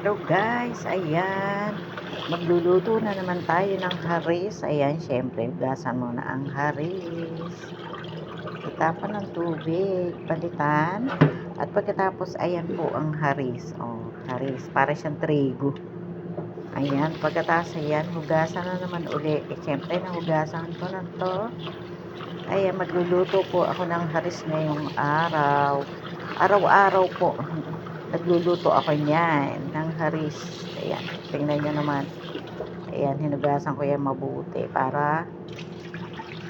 Hello guys, ayan. Magluluto na naman tayo ng haris. Ayan, syempre, hugasan muna ang haris. Itapon ng tubig, palitan. At pagkatapos, ayan po ang haris. Oh, haris, para siyang trigo. Ayan, pagkatapos, ayan, hugasan na naman uli. Syempre, nahugasan ko na to. Ayan, magluluto po ako ng haris ngayong araw. Araw-araw po. Nagluluto ako niyan ng haris. Ayan, tingnan nyo naman. Ayan, hinugasan ko yan mabuti para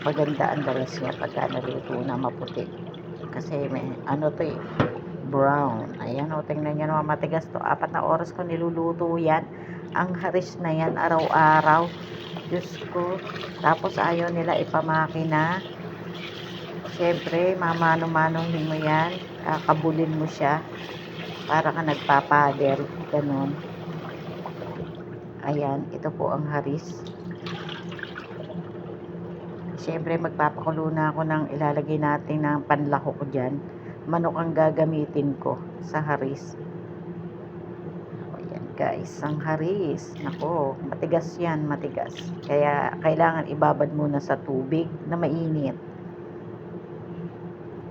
maganda ang dalas niya pagka naluto na maputi. Kasi may ano to eh, brown. Ayan o, tingnan nyo naman, matigas to. 4 na oras ko niluluto yan. Ang haris na yan, araw-araw. Diyos ko. Tapos ayaw nila ipamakina. Siyempre, mamano-manohin mo yan. Kakabulin mo siya. Para ka nagpapader. Ganon. Ayan, ito po ang haris. Siyempre, magpapakulo na ako ng ilalagay natin ng panlako ko dyan. Manok ang gagamitin ko sa haris. Ayan guys, ang haris. Nako, matigas yan, matigas. Kaya, kailangan ibabad muna sa tubig na mainit.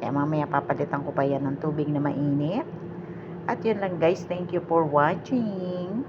Kaya mamaya papalitan ko pa yan ng tubig na mainit. At yun lang guys, thank you for watching.